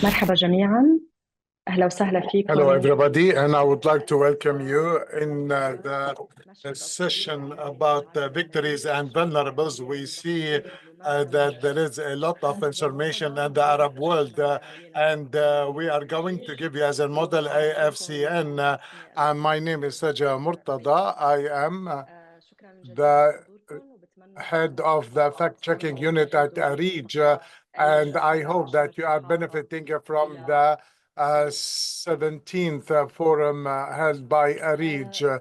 مرحبا جميعا. أهلا وسهلا فيكم. Hello, everybody, and I would like to welcome you in the session about victories and vulnerables. We see that there is a lot of information in the Arab world, and we are going to give you as a model AFCN. And my name is Saja Murtada. I am the head of the fact-checking unit at ARIJ, and I hope that you are benefiting from the 17th forum held by ARIJ.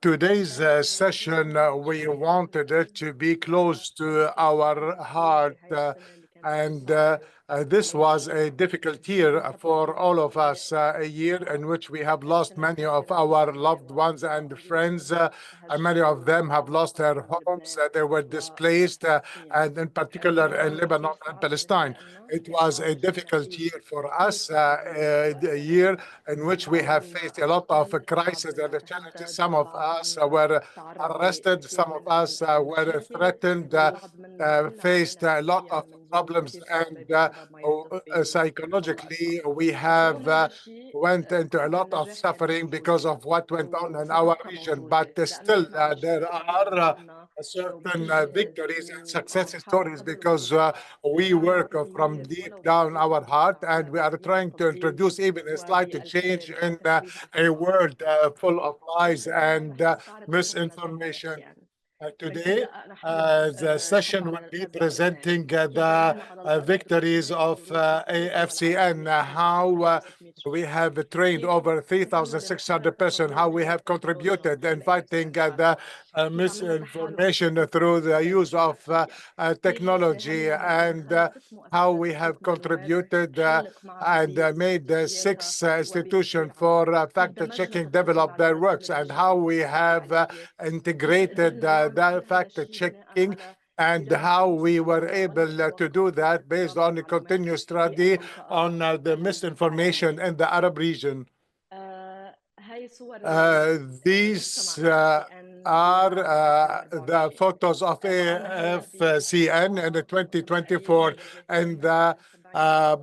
Today's session, we wanted it to be close to our heart, and this was a difficult year for all of us, a year in which we have lost many of our loved ones and friends. Many of them have lost their homes. They were displaced, and in particular in Lebanon and Palestine. It was a difficult year for us, a year in which we have faced a lot of crises and challenges. Some of us were arrested, some of us were threatened, faced a lot of problems, and psychologically we have went into a lot of suffering because of what went on in our region. But still there are certain victories and success stories because we work from deep down our heart, and we are trying to introduce even a slight change in a world full of lies and misinformation. Today, the session will be presenting the victories of AFCN, how we have trained over 3,600 persons, how we have contributed in fighting the misinformation through the use of technology, and how we have contributed and made 6 institutions for fact-checking develop their works, and how we have integrated the fact-checking, and how we were able to do that based on a continuous study on the misinformation in the Arab region. These are the photos of AFCN in 2024. In the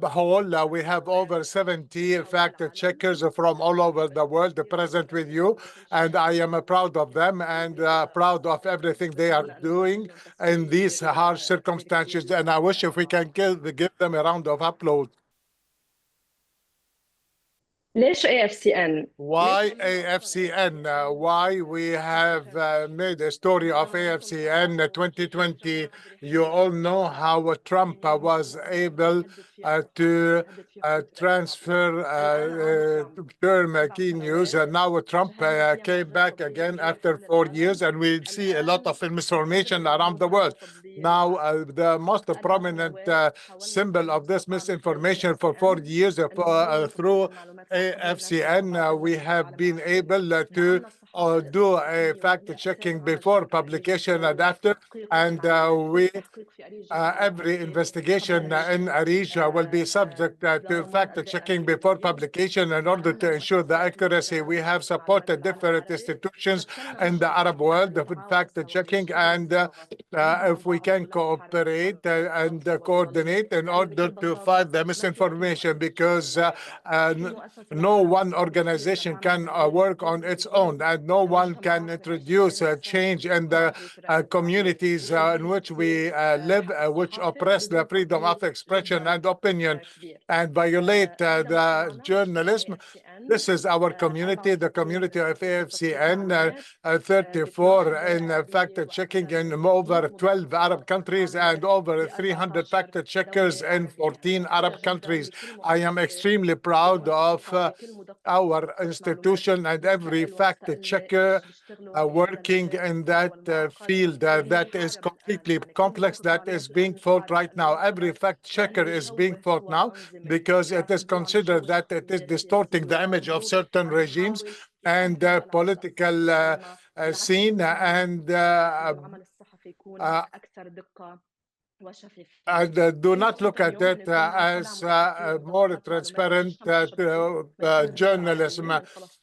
whole, we have over 70 fact-checkers from all over the world present with you, and I am proud of them and proud of everything they are doing in these harsh circumstances, and I wish if we can give them a round of applause. ليش AFCN? Why AFCN? Why we have made a story of AFCN 2020? You all know how Trump was able to transfer term key news, and now Trump came back again after 4 years, and we see a lot of misinformation around the world. Now, the most prominent symbol of this misinformation for 4 years through AFCN, we have been able to do a fact-checking before publication and after, and every investigation in ARIJ will be subject to fact-checking before publication in order to ensure the accuracy. We have supported different institutions in the Arab world with fact-checking, and if we can cooperate and coordinate in order to fight the misinformation, because no one organization can work on its own, and no one can introduce a change in the communities in which we live, which oppress the freedom of expression and opinion and violate the journalism. This is our community, the community of AFCN, 34 in fact-checking in over 12 Arab countries and over 300 fact-checkers in 14 Arab countries. I am extremely proud of our institution and every fact-checker working in that field that is completely complex, that is being fought right now. Every fact-checker is being fought now because it is considered that it is distorting the image of certain regimes and political scene, and do not look at it as more transparent journalism.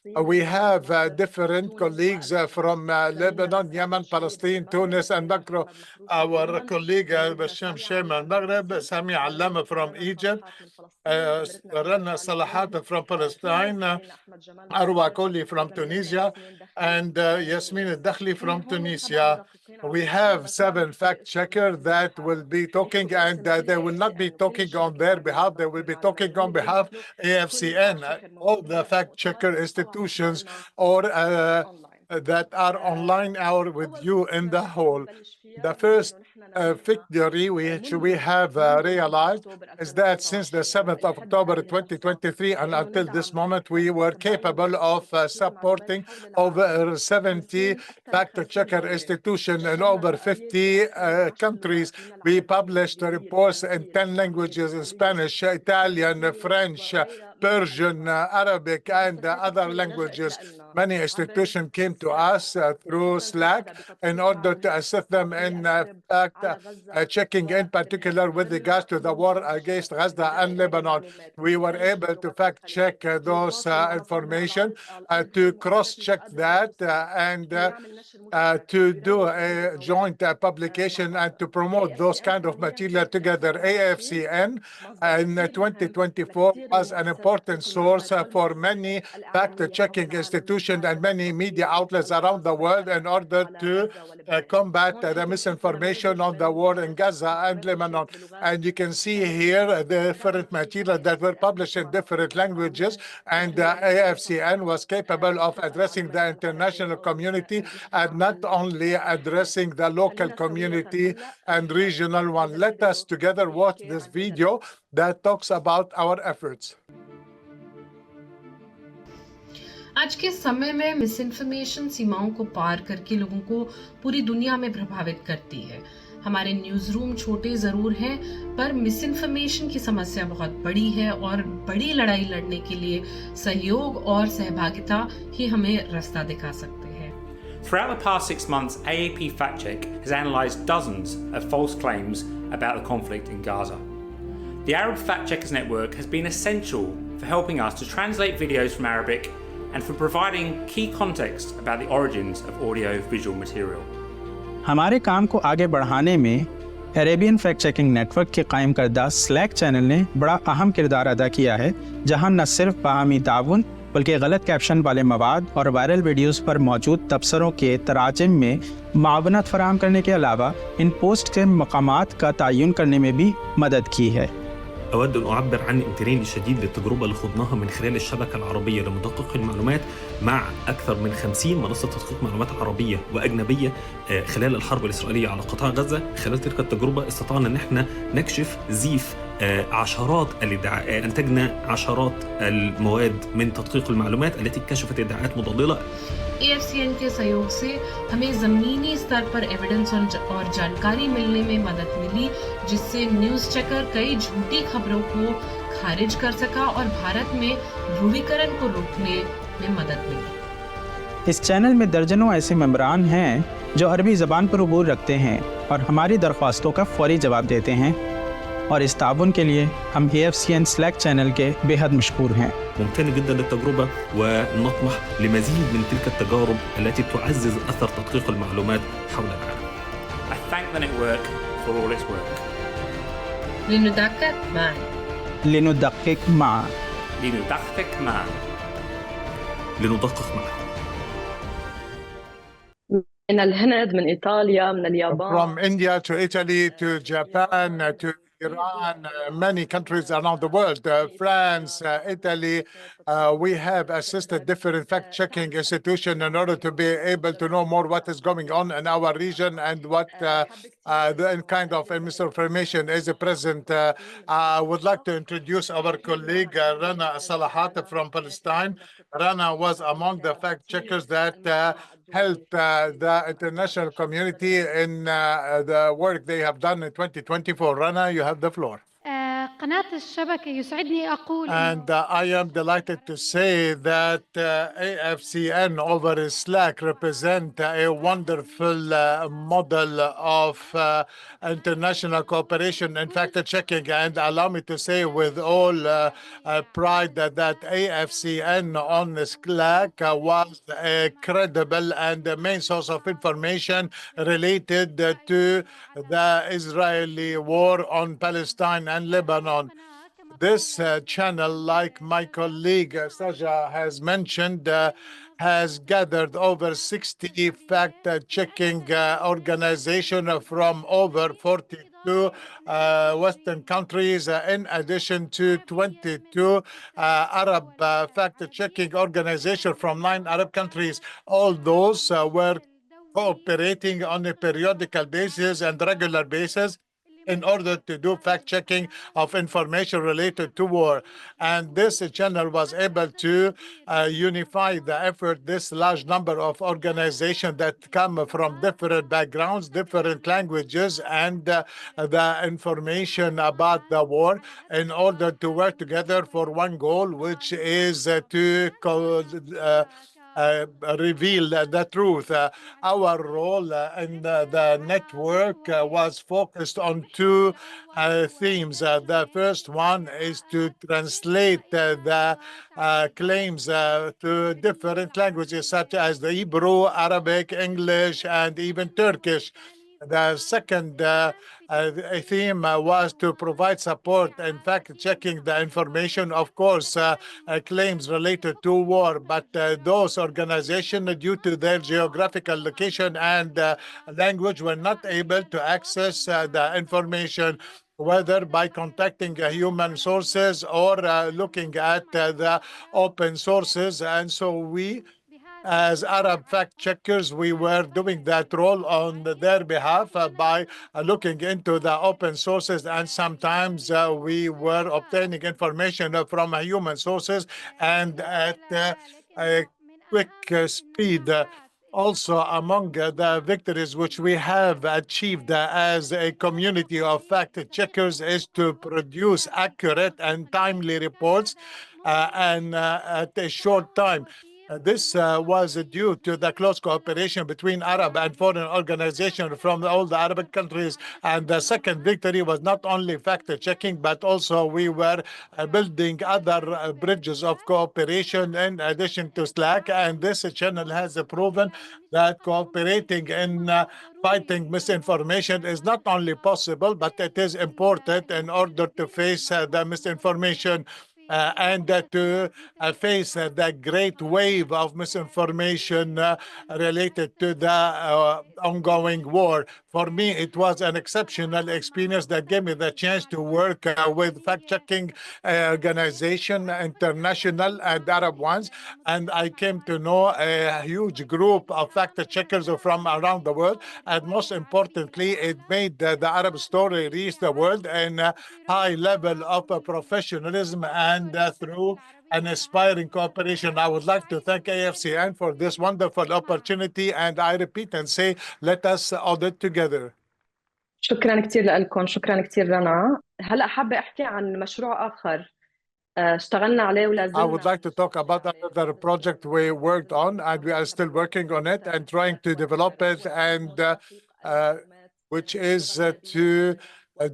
We have different colleagues from Lebanon, Yemen, Palestine, Tunis, and Macro. Our colleague Basham Shem al-Maghreb, Sami Allama from Egypt, Rana Salahat from Palestine, Arwa Koli from Tunisia, and Yasmin al-Dakhli from Tunisia. We have 7 fact checkers that will be talking, and they will not be talking on their behalf. They will be talking on behalf AFCN, all the fact checker institutions or that are online or with you in the hall. The first victory which we have realized is that since the 7th of October 2023 and until this moment, we were capable of supporting over 70 fact-checker institutions in over 50 countries. We published reports in 10 languages: Spanish, Italian, French, Persian, Arabic, and other languages. Many institutions came to us through Slack in order to assist them in fact checking, in particular with regards to the war against Gaza and Lebanon. We were able to fact check those information, to cross-check that, and to do a joint publication and to promote those kind of material together. AFCN in 2024 was an important source for many fact-checking institutions and many media outlets around the world in order to combat the misinformation on the war in Gaza and Lebanon. And you can see here the different material that were published in different languages, and AFCN was capable of addressing the international community and not only addressing the local community and regional one. Let us together watch this video that talks about our efforts. आज के समय में miss information सीमाओं को पार करके लोगों को पूरी दुनिया में प्रभावित करती है। हमारे न्यूज रूम छोटे जरूर हैं, पर मिस इन्फॉर्मेशन की समस्या बहुत बड़ी है और बड़ी लड़ाई लड़ने के लिए सहयोग और सहभागिता ही हमें रास्ता दिखा सकते हैं। Throughout the past 6 months, AAP Fact Check has analysed dozens of false claims about the conflict in Gaza. The Arab Fact Checkers Network has been essential for helping us to translate videos from Arabic and for providing key context about the origins of audio-visual material. हमारे काम को आगे बढ़ाने में Arabian fact checking network के कायम करदा slack channel ने बड़ा अहम किरदार अदा किया है, जहां न सिर्फ बाहमी ताउन बल्कि गलत कैप्शन वाले मवाद और वायरल वीडियोस पर मौजूद तबसरों के तराजिम में मावनत फराहम करने के अलावा इन पोस्ट के मकामात का तयन करने में भी मदद की है। أود أن أعبر عن امتناني الشديد للتجربة اللي خضناها من خلال الشبكة العربية لمدقق المعلومات مع أكثر من 50 منصة تدقيق معلومات عربية وأجنبية خلال الحرب الإسرائيلية على قطاع غزة. خلال تلك التجربة استطعنا أن احنا نكشف زيف عشرات الادعاءات. أنتجنا عشرات المواد من تدقيق المعلومات التي كشفت ادعاءات مضللة. AFCN के सहयोग से हमें जमीनी स्तर पर एविडेंस और जानकारी मिलने में मदद मिली, जिससे न्यूज चेकर कई झूठी खबरों को खारिज कर सका और भारत में ध्रुवीकरण को रोकने में मदद मिली। इस चैनल में दर्जनों ऐसे मेंबरान हैं जो अरबी ज़बान पर अबूर रखते हैं और हमारी दरख्वास्तों का फौरी जवाब देते हैं, और इस ताबन के लिए हम AFCN स्लैक चैनल के बेहद मशकूर हैं। ممتن جدا للتجربة ونطمح لمزيد من تلك التجارب التي تعزز أثر تدقيق المعلومات حول العالم. I thank the network for all its work. لندقق معا. لندقق معا. لندقق معا. لندقق معا. من الهند، من إيطاليا، من اليابان. From India to Italy to Japan to Iran, many countries around the world, France, Italy, we have assisted different fact-checking institutions in order to be able to know more what is going on in our region and what the kind of misinformation is present. I would like to introduce our colleague, Rana Salahat from Palestine. Rana was among the fact-checkers that helped the international community in the work they have done in 2024. Rana, you have the floor. And I am delighted to say that AFCN over Slack represent a wonderful model of international cooperation and fact-checking. And allow me to say with all pride that AFCN on Slack was a credible and the main source of information related to the Israeli war on Palestine and Lebanon. This channel, like my colleague Saja has mentioned, has gathered over 60 fact-checking organizations from over 42 Western countries, in addition to 22 Arab fact-checking organizations from 9 Arab countries. All those were cooperating on a periodical basis and regular basis in order to do fact-checking of information related to war. And this channel was able to unify the effort, this large number of organizations that come from different backgrounds, different languages, and the information about the war in order to work together for one goal, which is to reveal the truth. Our role in the network was focused on two themes. The first one is to translate the claims to different languages, such as the Hebrew, Arabic, English, and even Turkish. The second theme was to provide support in fact-checking the information, of course, claims related to war, but those organizations, due to their geographical location and language, were not able to access the information, whether by contacting human sources or looking at the open sources. And so we, as Arab fact checkers, we were doing that role on their behalf by looking into the open sources, and sometimes we were obtaining information from human sources and at a quick speed. Also, among the victories which we have achieved as a community of fact checkers is to produce accurate and timely reports and at a short time. This was due to the close cooperation between Arab and foreign organizations from all the Arabic countries. And the second victory was not only fact-checking, but also we were building other bridges of cooperation in addition to Slack. And this channel has proven that cooperating in fighting misinformation is not only possible, but it is important in order to face the misinformation and to face the great wave of misinformation related to the ongoing war. For me, it was an exceptional experience that gave me the chance to work with fact-checking organization, international and Arab ones, and I came to know a huge group of fact-checkers from around the world. And most importantly, it made the Arab story reach the world in a high level of professionalism and through an inspiring cooperation. I would like to thank AFCN for this wonderful opportunity, and I repeat and say, let us audit together. شكرا كثير لكم، شكرا كثير رنا. هلا حابة أحكي عن مشروع آخر اشتغلنا عليه ولا I would like to talk about another project we worked on, and we are still working on it and trying to develop it, and which is to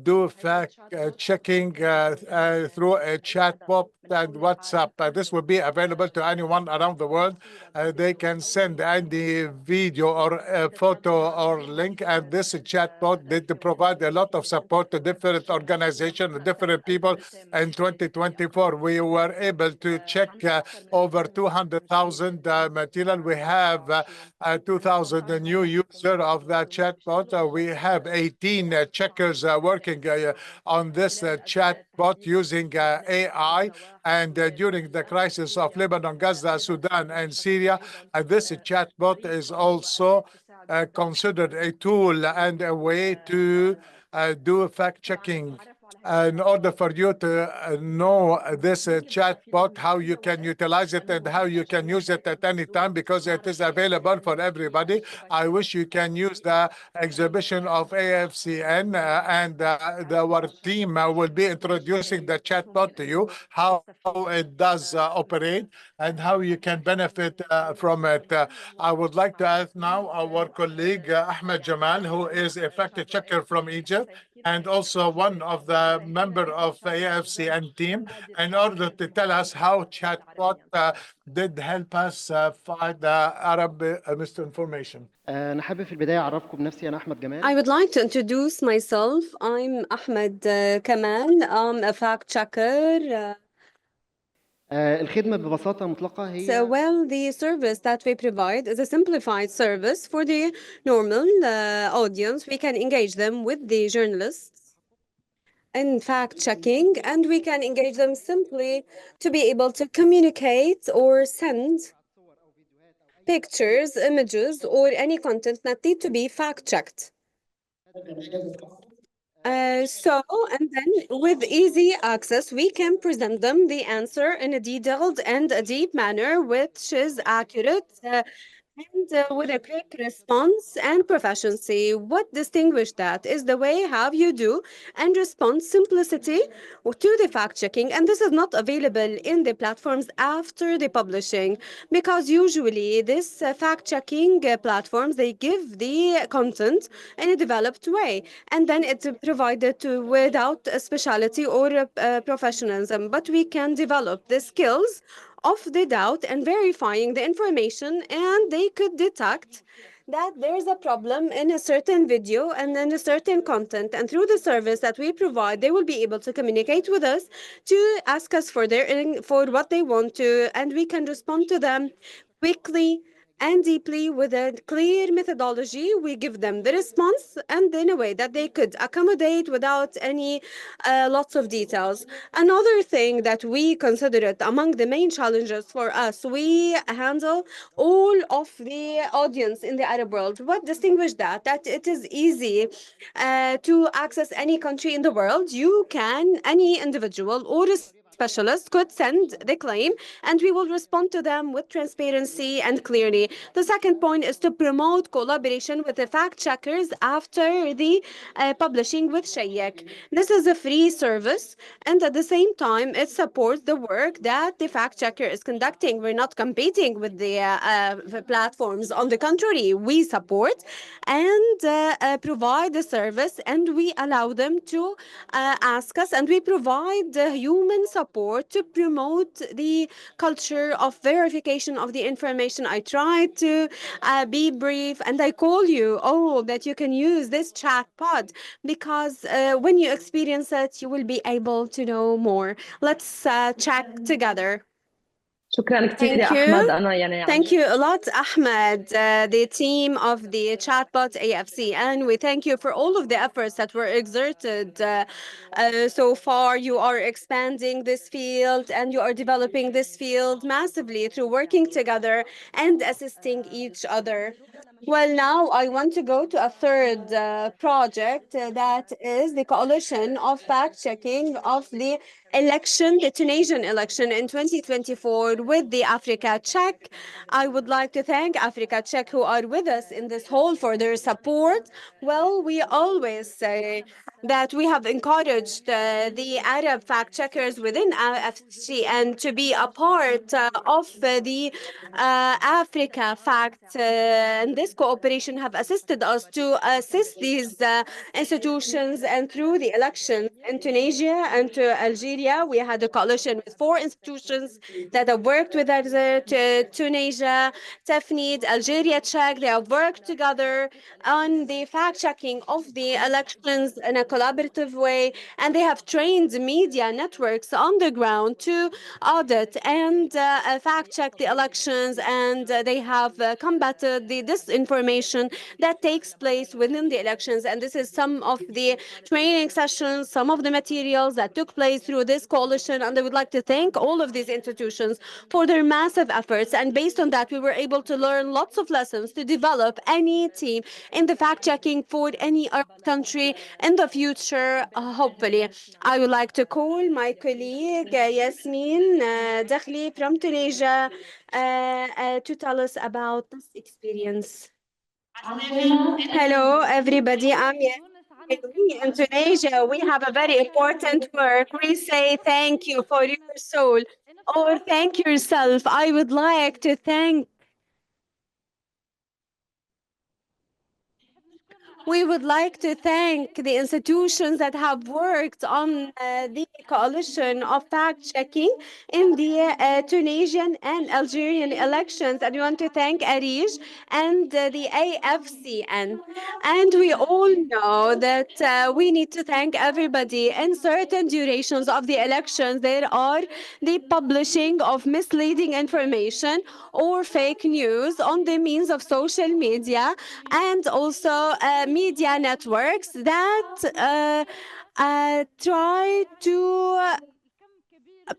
do fact checking through a chatbot and WhatsApp. This will be available to anyone around the world. They can send any video or photo or link, and this chatbot did provide a lot of support to different organizations, different people. In 2024, we were able to check over 200,000 material. We have 2,000 new users of that chatbot. We have 18 checkers working on this chatbot using AI. And during the crisis of Lebanon, Gaza, Sudan, and Syria, this chatbot is also considered a tool and a way to do fact-checking. in order for you to know this chatbot, how you can utilize it and how you can use it at any time, because it is available for everybody. I wish you can use the exhibition of AFCN, and our team will be introducing the chatbot to you, how it does operate and how you can benefit from it. I would like to ask now our colleague Ahmed Jamal, who is a fact checker from Egypt and also one of the member of the AFCN team, in order to tell us how chatbot did help us fight the Arab misinformation. أنا حابب في البداية أعرفكم بنفسي. أنا أحمد جمال. I would like to introduce myself. I'm Ahmed Kamal. I'm a fact checker. الخدمة ببساطة مطلقة هي So, well, the service that we provide is a simplified service for the normal audience. We can engage them with the journalists in fact checking, and we can engage them simply to be able to communicate or send pictures, images, or any content that need to be fact checked. And then with easy access, we can present them the answer in a detailed and a deep manner, which is accurate and with a quick response and proficiency. What distinguishes that is the way how you do and respond simplicity to the fact checking. And this is not available in the platforms after the publishing, because usually this fact checking platforms, they give the content in a developed way, and then it's provided to without a specialty or professionalism. But we can develop the skills of the doubt and verifying the information, and they could detect that there's a problem in a certain video and in a certain content, and through the service that we provide, they will be able to communicate with us to ask us for what they want to, and we can respond to them quickly and deeply with a clear methodology. We give them the response and in a way that they could accommodate without any lots of details. Another thing that we consider it among the main challenges for us, we handle all of the audience in the Arab world. What distinguishes that it is easy to access any country in the world. Any individual or specialist could send the claim, and we will respond to them with transparency and clearly. The second point is to promote collaboration with the fact checkers after the publishing with Shayak. This is a free service, and at the same time, it supports the work that the fact checker is conducting. We're not competing with the platforms. On the contrary, we support and provide the service, and we allow them to ask us, and we provide human support to promote the culture of verification of the information. I try to be brief, and I call you all that you can use this chatbot, because when you experience it, you will be able to know more. Let's check together. شكرا كثير Thank يا you. أحمد. أنا يعني Thank you a lot, Ahmed, the team of the chatbot AFCN. We thank you for all of the efforts that were exerted so far. You are expanding this field and you are developing this field massively through working together and assisting each other. Well, now I want to go to a third project that is the coalition of fact-checking of the election, the Tunisian election in 2024 with the Africa Check. I would like to thank Africa Check, who are with us in this hall, for their support. Well, we always say that we have encouraged the Arab fact checkers within AFCN to be a part of the Africa Fact, and this cooperation have assisted us to assist these institutions. And through the elections in Tunisia and to Algeria, we had a coalition with 4 institutions that have worked with us, Tunisia, Tafnid, Algeria Check. They have worked together on the fact-checking of the elections in a collaborative way, and they have trained media networks on the ground to audit and fact-check the elections, and they have combated the disinformation that takes place within the elections. And this is some of the training sessions, some of the materials that took place through this coalition, and I would like to thank all of these institutions for their massive efforts. And based on that, we were able to learn lots of lessons to develop any team in the fact-checking for any Arab country in the future, hopefully. I would like to call my colleague Yasmin Dakhli from Tunisia to tell us about this experience. Hello, everybody. I'm Yasmin. We in Tunisia, we have a very important work. We say thank you for your soul or thank yourself. I would like to thank We would like to thank the institutions that have worked on the coalition of fact checking in the Tunisian and Algerian elections. And we want to thank ARIJ and the AFCN. And we all know that we need to thank everybody. In certain durations of the elections, there are the publishing of misleading information or fake news on the means of social media and also media networks that try to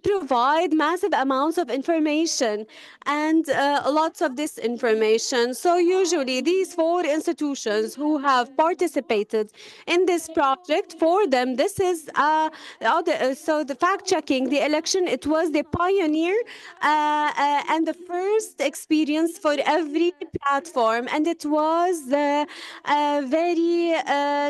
provide massive amounts of information and lots of disinformation. So usually these four institutions who have participated in this project, for them, this is so the fact checking the election, it was the pioneer and the first experience for every platform, and it was very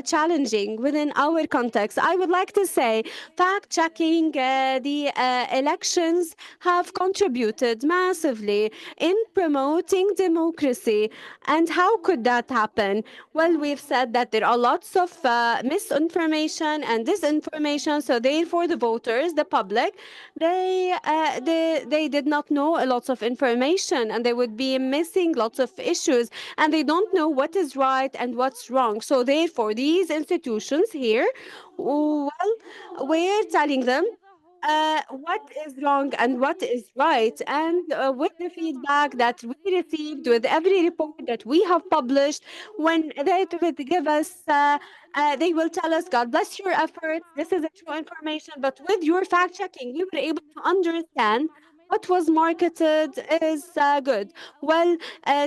challenging within our context. I would like to say fact checking the elections have contributed massively in promoting democracy. And how could that happen? Well, we've said that there are lots of misinformation and disinformation, so therefore the voters, the public, they did not know a lot of information, and they would be missing lots of issues, and they don't know what is right and what's wrong. So therefore these institutions here, well, we're telling them what is wrong and what is right. And with the feedback that we received, with every report that we have published, when they would give us, they will tell us, God bless your efforts, this is a true information. But with your fact checking, we were able to understand what was marketed is good. Well,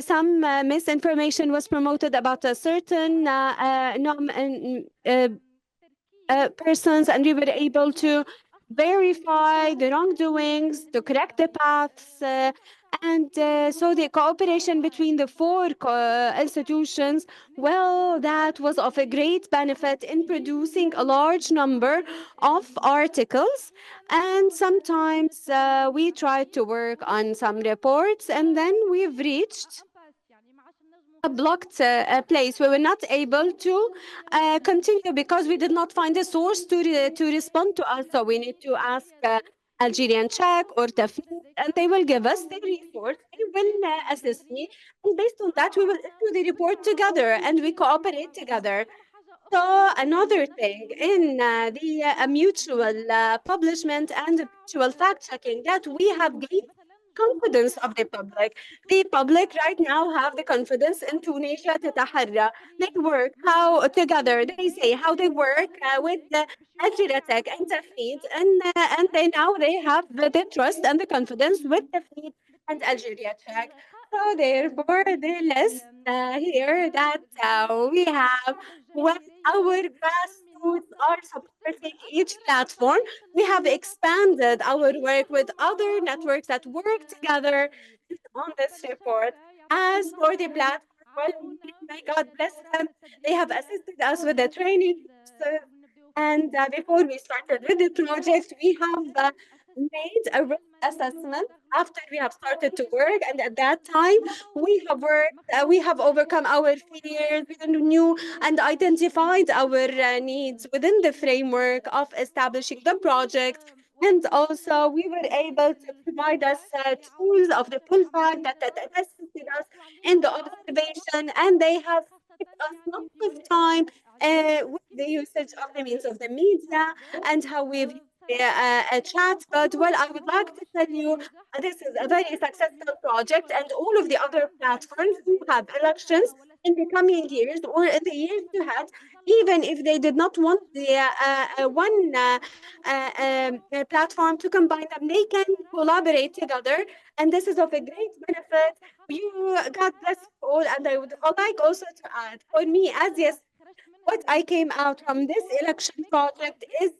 some misinformation was promoted about a certain persons, and we were able to verify the wrongdoings, to correct the paths, so the cooperation between the four institutions, well, that was of a great benefit in producing a large number of articles. And sometimes we tried to work on some reports, and then we've reached a blocked place. We were not able to continue because we did not find a source to respond to us. So we need to ask Algerian Czech or Tafnit, and they will give us the report. They will assist me, and based on that, we will issue the report together, and we cooperate together. So another thing in the mutual publishment and mutual fact checking, that we have gained confidence of the public. The public right now have the confidence in Tunisia تتحرى. They work how together. They say how they work with the Tech and Tafnit, and now they have the trust and the confidence with Tafnit and Algeria Tech. So therefore, the list here that we have, when our grassroots are supporting each platform, we have expanded our work with other networks that work together on this report. As for the platform, well, may God bless them, they have assisted us with the training. And before we started with the project, we have made a risk assessment after we have started to work. And at that time, we have worked, we have overcome our fears, we knew and identified our needs within the framework of establishing the project. And also, we were able to provide us tools of the pull fact that assisted us in the observation, and they have saved us lots of time with the usage of the means of the media and how we've a chat. But well, I would like to tell you this is a very successful project, and all of the other platforms who have elections in the coming years or in the years to ahead, even if they did not want the one platform to combine them, they can collaborate together, and this is of a great benefit. You, God bless you all, and I would like also to add, for me, as yes, what I came out from this election project is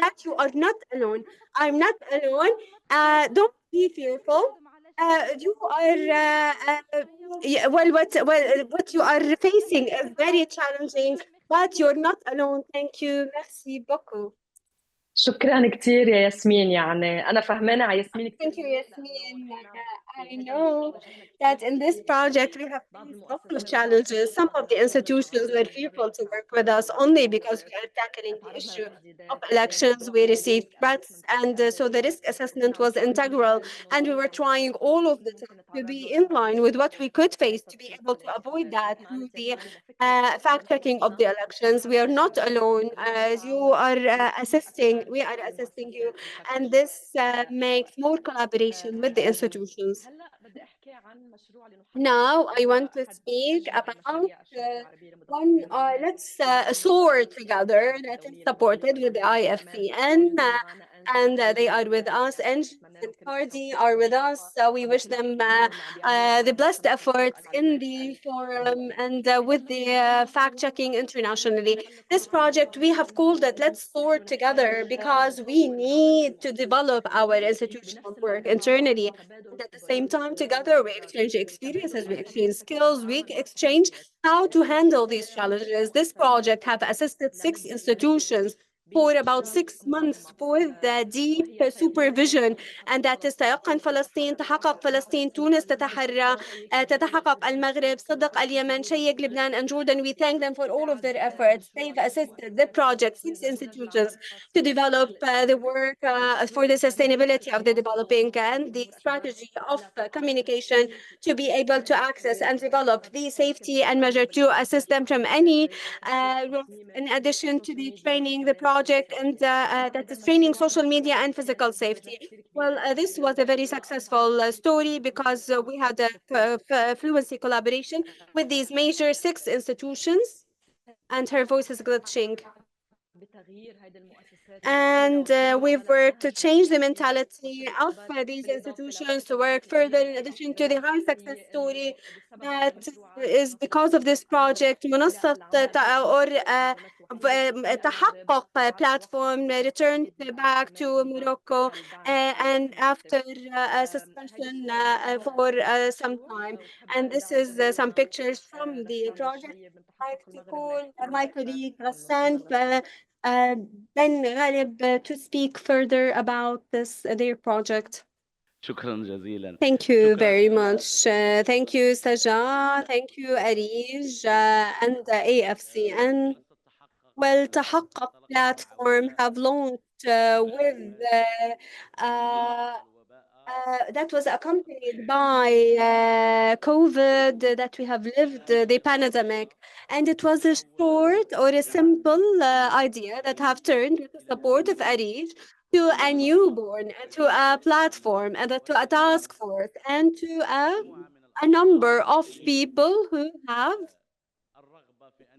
that you are not alone. I'm not alone. Don't be fearful. You are yeah, what you are facing is very challenging, but you're not alone. Thank you. Merci beaucoup. شكرا كثير يا ياسمين. يعني أنا فهمانة على ياسمين كثير. Thank you, Yasmin. I know that in this project we have faced a lot of challenges. Some of the institutions were fearful to work with us only because we are tackling the issue of elections. We received threats, and so the risk assessment was integral. And we were trying all of the time to be in line with what we could face to be able to avoid that through the fact checking of the elections. We are not alone. As you are assisting, we are assisting you, and this makes more collaboration with the institutions. Now, I want to speak about one, let's soar together that is supported with the IFCN, and they are with us, and Cardi are with us. We wish them the blessed efforts in the forum and with the fact-checking internationally. This project, we have called it Let's Soar Together because we need to develop our institutional work internally. And at the same time, together, we exchange experiences, we exchange skills, we exchange how to handle these challenges. This project have assisted 6 institutions for about 6 months with the deep supervision, and that is تيقن فلسطين، تحقق فلسطين، تونس تتحرى، تتحقق المغرب، صدق اليمن، شيق لبنان, and Jordan. We thank them for all of their efforts. They've assisted the project, 6 institutions, to develop the work for the sustainability of the developing and the strategy of communication to be able to access and develop the safety and measure to assist them from any risk, in addition to the training, the project, and that is training social media and physical safety. Well, this was a very successful story because we had a fluency collaboration with these major 6 institutions, and her voice is glitching. And we've worked to change the mentality of these institutions to work further in addition to the high success story that is because of this project. منصة or تحقق platform returned back to Morocco and after a suspension for some time. And this is some pictures from the project. I'd like to call my colleague Hassan Ben Ghalib to speak further about this their project. Thank you very much. Thank you, Saja. Thank you, ARIJ and the AFCN. Well, تحقق platform have launched with that was accompanied by COVID that we have lived, the pandemic. And it was a short or a simple idea that have turned with the support of ARIJ to a newborn, to a platform, and to a task force, and to a number of people who have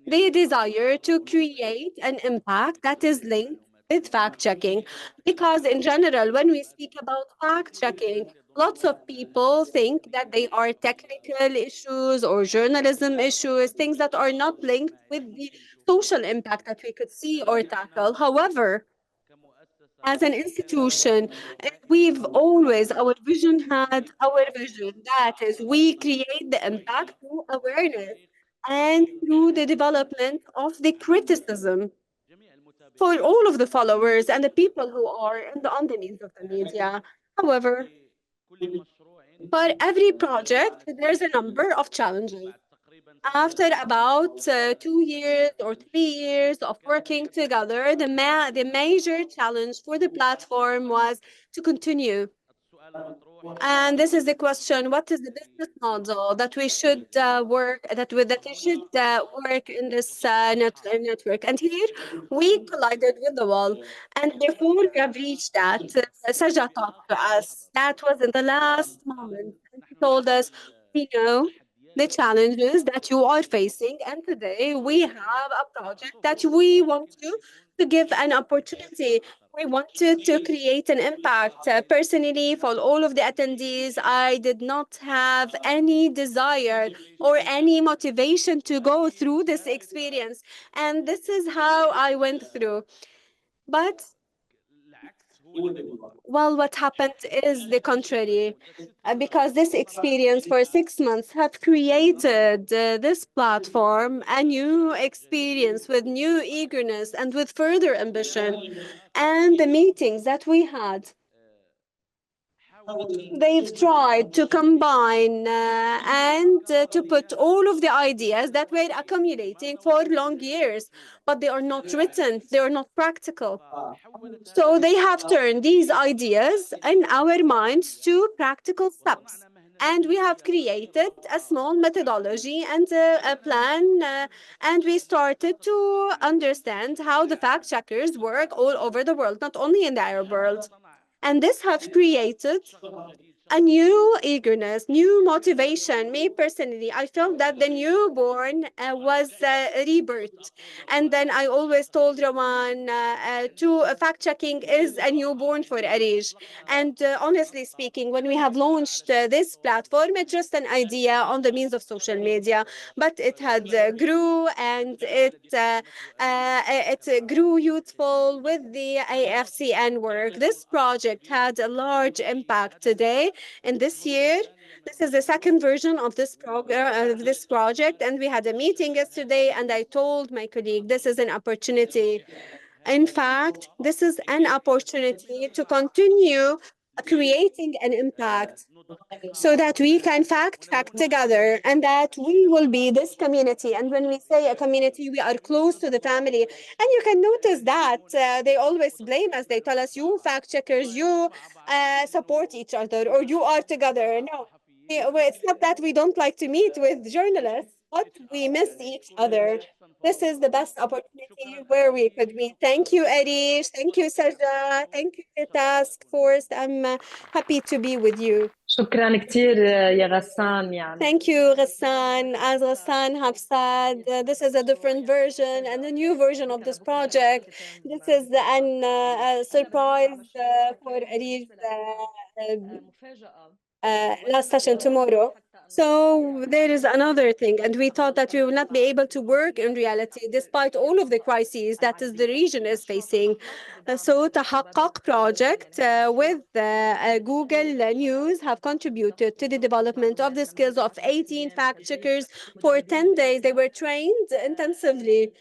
the desire to create an impact that is linked with fact checking. Because in general, when we speak about fact checking, lots of people think that they are technical issues or journalism issues, things that are not linked with the social impact that we could see or tackle. However, as an institution, we've always, our vision had our vision. That is, we create the impact through awareness and through the development of the criticism for all of the followers and the people who are on the needs of the media. However, for every project, there's a number of challenges. After about 2 years or 3 years of working together, the major challenge for the platform was to continue. And this is the question: what is the business model that we should work in this network? And here we collided with the wall, and before we have reached that, Saja talked to us. That was in the last moment, and he told us, "We know the challenges that you are facing, and today we have a project that we want to give an opportunity. We wanted to create an impact. Personally, for all of the attendees, I did not have any desire or any motivation to go through this experience. And this is how I went through. But well, what happened is the contrary, because this experience for 6 months have created this platform, a new experience with new eagerness and with further ambition. And the meetings that we had, they've tried to combine and to put all of the ideas that were accumulating for long years, but they are not written, they are not practical. So they have turned these ideas in our minds to practical steps. And we have created a small methodology and a plan, and we started to understand how the fact checkers work all over the world, not only in the Arab world. And this has created a new eagerness, new motivation. Me personally, I felt that the newborn was rebirth. And then I always told Roman to fact checking is a newborn for ARIJ. And honestly speaking, when we have launched this platform, it's just an idea on the means of social media, but it had grew and it grew youthful with the AFCN work. This project had a large impact today. And this year, this is the second version of this project, and we had a meeting yesterday, and I told my colleague, this is an opportunity. In fact, this is an opportunity to continue creating an impact so that we can fact together and that we will be this community. And when we say a community, we are close to the family. And you can notice that they always blame us. They tell us, you fact checkers, you support each other, or you are together. No, it's not that we don't like to meet with journalists, but we miss each other. This is the best opportunity where we could meet. Thank you, Arish. Thank you, Sajda. Thank you, the task force. I'm happy to be with you. شكرا كثير يا غسان يعني. Thank you, Ghassan. As Ghassan have said, this is a different version and a new version of this project. This is a surprise for Arif last session tomorrow. So there is another thing, and we thought that we will not be able to work in reality despite all of the crises that the region is facing. So Tahaqqaq project with Google News have contributed to the development of the skills of 18 fact checkers for 10 days. They were trained intensively.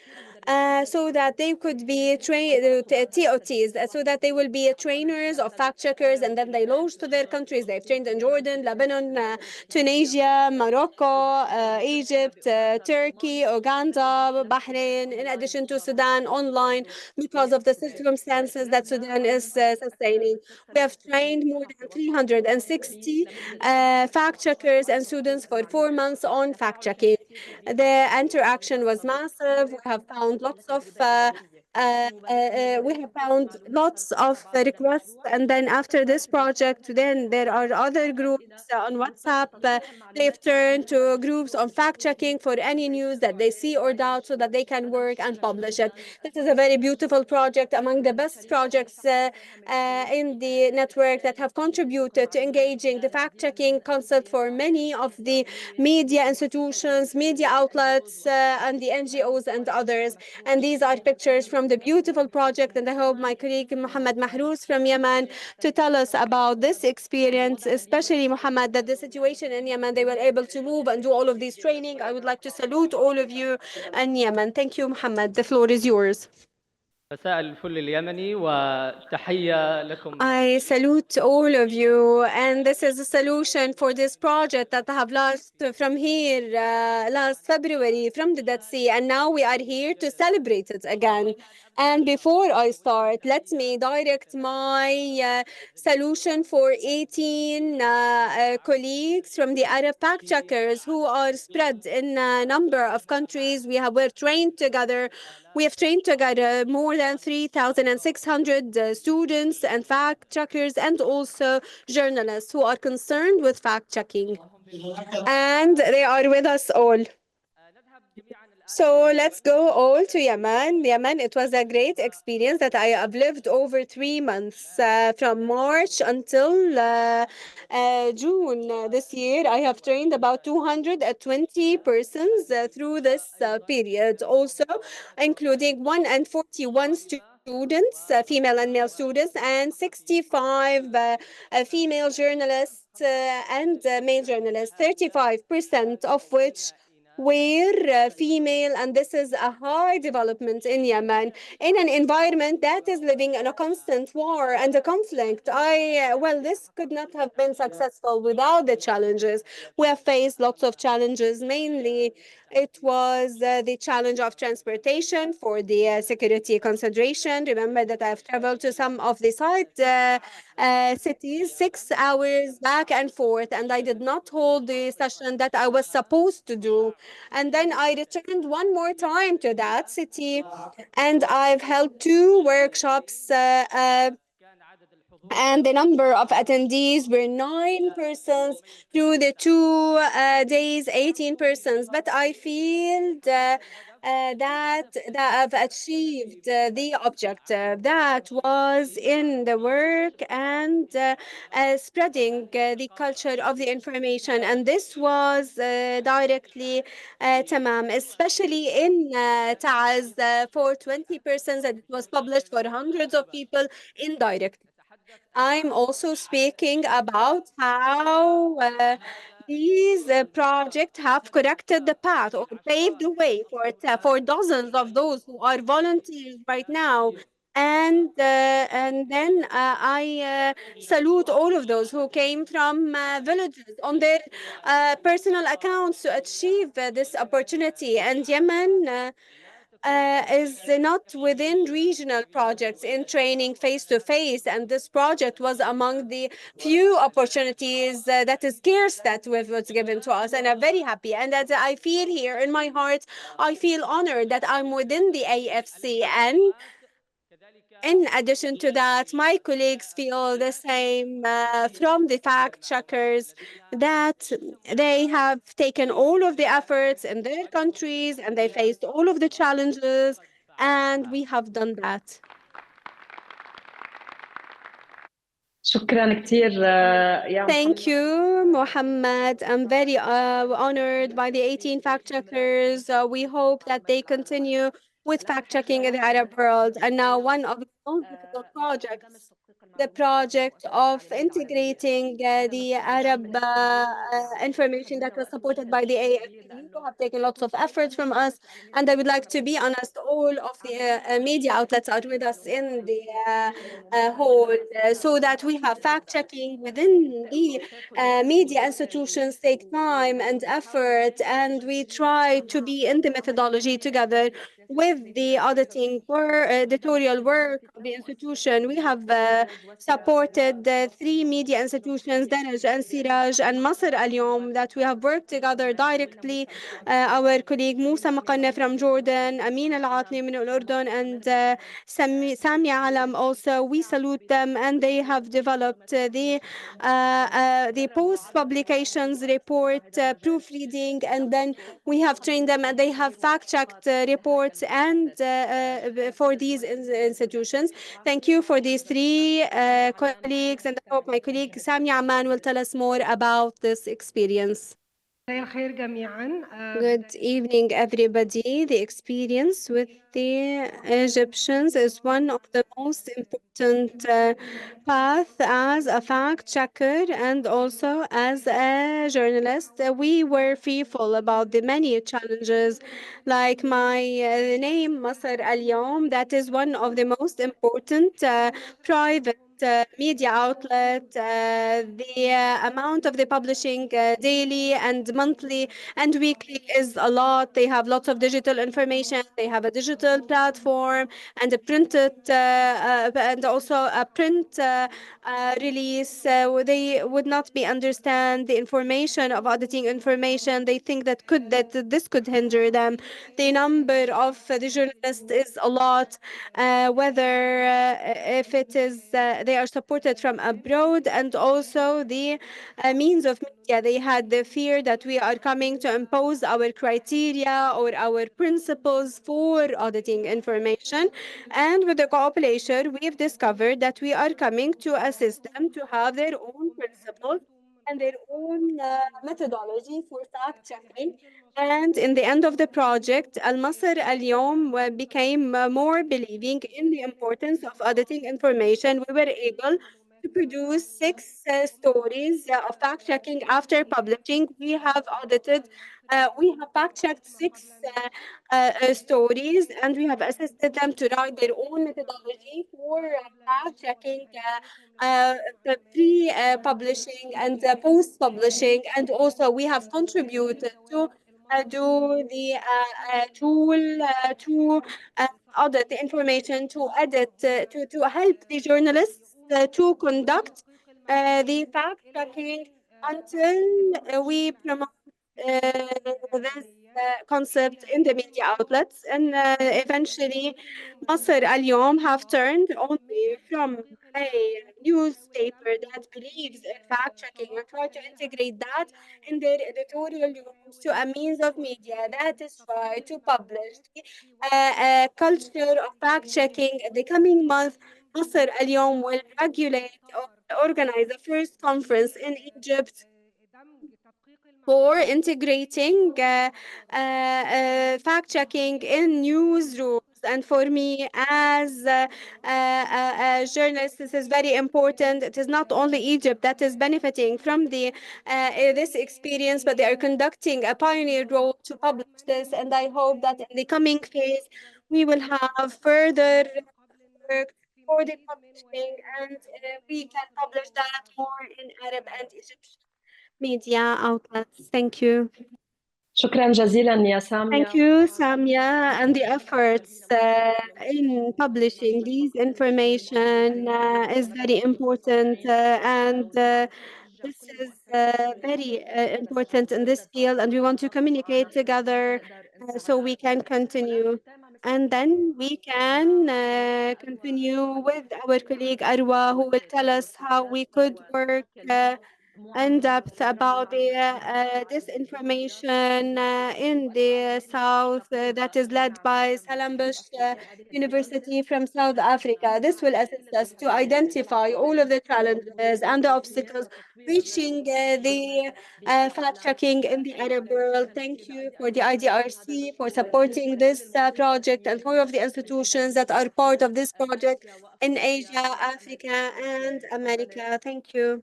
So that they could be trained TOTs, so that they will be trainers of fact checkers, and then they launched to their countries. They've trained in Jordan, Lebanon, Tunisia, Morocco, Egypt, Turkey, Uganda, Bahrain, in addition to Sudan online because of the circumstances that Sudan is sustaining. We have trained more than 360 fact checkers and students for 4 months on fact checking. The interaction was massive. We have found lots of requests, and then after this project, then there are other groups on WhatsApp. They've turned to groups on fact checking for any news that they see or doubt, so that they can work and publish it. This is a very beautiful project, among the best projects in the network that have contributed to engaging the fact checking concept for many of the media institutions, media outlets, and the NGOs and others. And these are pictures from the beautiful project. And I hope my colleague Mohammed Mahrouz from Yemen to tell us about this experience, especially Mohammed, that the situation in Yemen, they were able to move and do all of these training. I would like to salute all of you in Yemen. Thank you, Mohammed. The floor is yours. مساء الفل اليمني وتحية لكم. I salute all of you, and this is a solution for this project that I have launched from here last February from the Dead Sea, and now we are here to celebrate it again. And before I start, let me direct my solution for 18 colleagues from the Arab fact checkers who are spread in a number of countries. We're trained together. We have trained together more than 3,600 students and fact checkers, and also journalists who are concerned with fact checking. And they are with us all. So let's go all to Yemen. Yemen, it was a great experience that I have lived over 3 months, from March until June this year. I have trained about 220 persons through this period, also including 141 students, female and male students, and 65 female journalists and male journalists, 35% of which were female, and this is a high development in Yemen, in an environment that is living in a constant war and a conflict. Well, this could not have been successful without the challenges. We have faced lots of challenges. Mainly, it was the challenge of transportation for the security consideration. Remember that I've traveled to some of the site cities 6 hours back and forth, and I did not hold the session that I was supposed to do. And then I returned one more time to that city, and I've held two workshops. And the number of attendees were 9 persons through the 2 days, 18 persons. But I feel that I've achieved the objective that was in the work and spreading the culture of the information. And this was directly tamam, especially in Taz for 20 persons, and it was published for hundreds of people indirectly. I'm also speaking about how these projects have corrected the path or paved the way for dozens of those who are volunteers right now. And then I salute all of those who came from villages on their personal accounts to achieve this opportunity. And Yemen is not within regional projects in training face to face, and this project was among the few opportunities that is scarce that was given to us, and I'm very happy. And as I feel here in my heart, I feel honored that I'm within the AFCN. In addition to that, my colleagues feel the same from the fact checkers, that they have taken all of the efforts in their countries and they faced all of the challenges, and we have done that. شكرا كثير يا Thank you, Mohammed. I'm very honored by the 18 fact checkers. We hope that they continue with fact checking in the Arab world. And now, one of the most difficult projects, the project of integrating the Arab information that was supported by the AFCN, who have taken lots of efforts from us. And I would like to be honest, all of the media outlets are with us in the hall, so that we have fact checking within the media institutions take time and effort, and we try to be in the methodology together with the auditing editorial work of the institution. We have supported the 3 media institutions, ARIJ and SIRAJ and Masr Al-Yom, that we have worked together directly. Our colleague Musa Maqanna from Jordan, Amin Al-Atni from Urdun, and Sami Alam also. We salute them, and they have developed the post-publications report proofreading, and then we have trained them, and they have fact-checked reports and for these institutions. Thank you for these 3 colleagues, and I hope my colleague Sami Aman will tell us more about this experience. Good evening, everybody. The experience with the Egyptians is one of the most important path as a fact checker and also as a journalist. We were fearful about the many challenges, like my name, Masr Al-Yawm, that is one of the most important private media outlet. The amount of the publishing daily and monthly and weekly is a lot. They have lots of digital information. They have a digital platform and a printed and also a print release. They would not be understand the information of auditing information. They think that this could hinder them. The number of the journalists is a lot. Whether if it is they are supported from abroad, and also the means of media. They had the fear that we are coming to impose our criteria or our principles for auditing information. And with the cooperation, we've discovered that we are coming to assist them to have their own principles and their own methodology for fact checking. And in the end of the project, Al Masr Al Yom became more believing in the importance of auditing information. We were able to produce six stories of fact checking after publishing. We have audited, we have fact checked six stories, and we have assisted them to write their own methodology for fact checking. The pre-publishing and post-publishing, and also we have contributed to do the tool to audit the information, to edit, to help the journalists to conduct the fact checking until we promote this concept in the media outlets. And eventually, Masr Al Yom have turned only from a newspaper that believes in fact checking and try to integrate that in their editorial rooms to a means of media that is try to publish a culture of fact checking. The coming month, Masr Al Yom will regulate or organize the first conference in Egypt for integrating fact checking in newsrooms. And for me, as a journalist, this is very important. It is not only Egypt that is benefiting from this experience, but they are conducting a pioneer role to publish this. And I hope that in the coming phase, we will have further work for the publishing, and we can publish that more in Arab and Egyptian media outlets. Thank you. شكرا جزيلا يا سامية. Thank you, Samia, and the efforts in publishing these information is very important, and this is very important in this field, and we want to communicate together so we can continue. And then we can continue with our colleague Arwa, who will tell us how we could work in depth about the disinformation in the south that is led by Stellenbosch University from South Africa. This will assist us to identify all of the challenges and the obstacles reaching the fact checking in the Arab world. Thank you for the IDRC for supporting this project, and all of the institutions that are part of this project in Asia, Africa, and America. Thank you.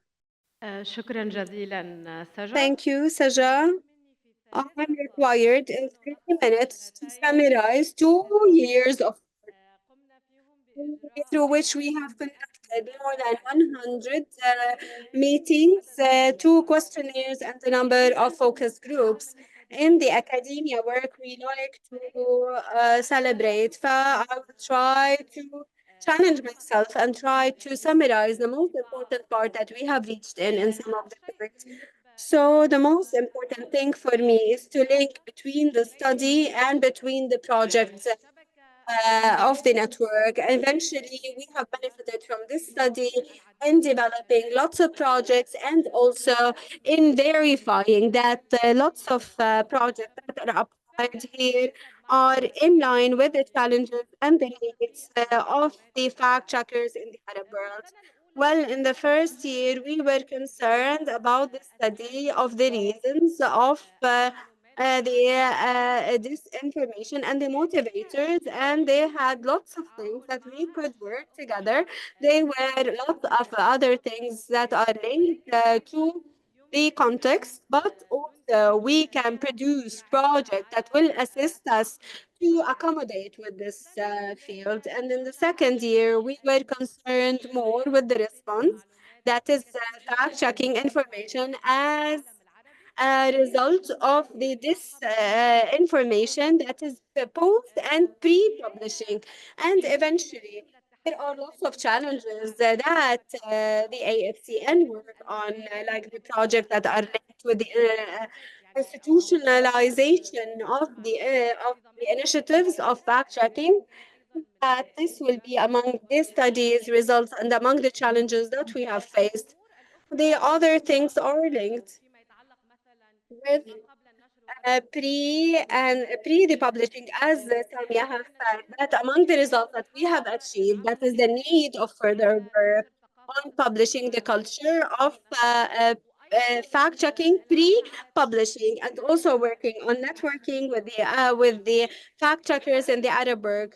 شكرا جزيلا سجا. Thank you, Saja. I'm required in 30 minutes to summarize 2 years of through which we have conducted more than 100 meetings, 2 questionnaires, and a number of focus groups. In the academia work, we like to celebrate. I will try to challenge myself and try to summarize the most important part that we have reached in some of the works. So the most important thing for me is to link between the study and between the projects of the network. Eventually, we have benefited from this study in developing lots of projects, and also in verifying that lots of projects that are applied here are in line with the challenges and the needs of the fact checkers in the Arab world. Well, in the first year, we were concerned about the study of the reasons of disinformation and the motivators, and they had lots of things that we could work together. There were lots of other things that are linked to the context, but also we can produce projects that will assist us to accommodate with this field. And in the second year, we were concerned more with the response, that is fact-checking information as a result of the disinformation that is post and pre-publishing. And eventually, there are lots of challenges that the AFCN work on, like the project that are linked with the institutionalization of the initiatives of fact-checking. that this will be among the studies results and among the challenges that we have faced. The other things are linked with pre the publishing, as Samia have said, that among the results that we have achieved, that is the need of further work on publishing the culture of fact checking pre-publishing, and also working on networking with the fact checkers in the Arab world,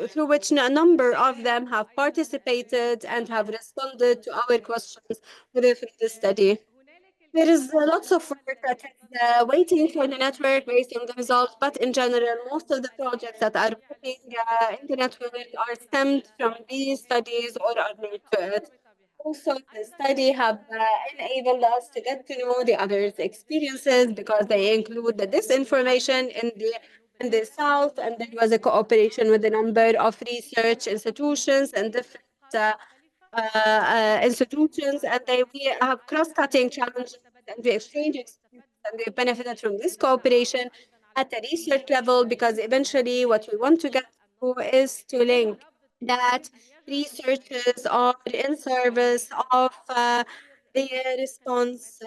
through which a number of them have participated and have responded to our questions within the study. There is lots of work that is waiting for the network based on the results, but in general, most of the projects that are working in the network are stemmed from these studies or are linked to it. Also, the study have enabled us to get to know the others' experiences because they include the disinformation in the South, and there was a cooperation with a number of research institutions and different institutions, and we have cross-cutting challenges, and we exchange experiences, and we benefited from this cooperation at the research level, because eventually what we want to get to is to link that researchers are in service of the response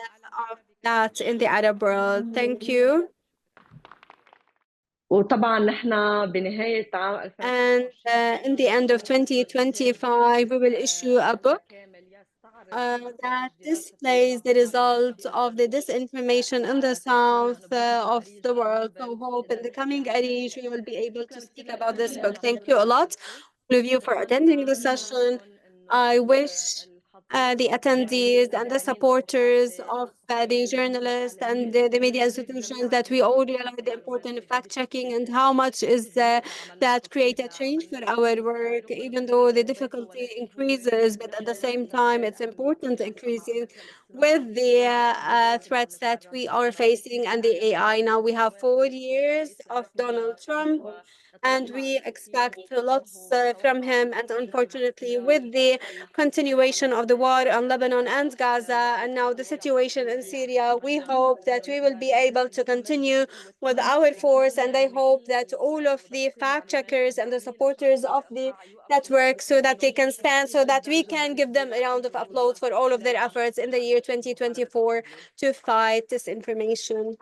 of that in the Arab world. Thank you. وطبعا نحن بنهاية عام And in the end of 2025, we will issue a book that displays the results of the disinformation in the south of the world. So hope in the coming ARIJ we will be able to speak about this book. Thank you a lot, all of you, for attending the session. I wish the attendees and the supporters of the journalists and the media institutions that we all realize the importance of fact-checking and how much is that create a change for our work, even though the difficulty increases, but at the same time, it's important increasing with the threats that we are facing and the AI. Now we have 4 years of Donald Trump, and we expect lots from him. And unfortunately, with the continuation of the war on Lebanon and Gaza, and now the situation in Syria, we hope that we will be able to continue with our force. And I hope that all of the fact checkers and the supporters of the network, so that they can stand, so that we can give them a round of applause for all of their efforts in the year 2024 to fight disinformation.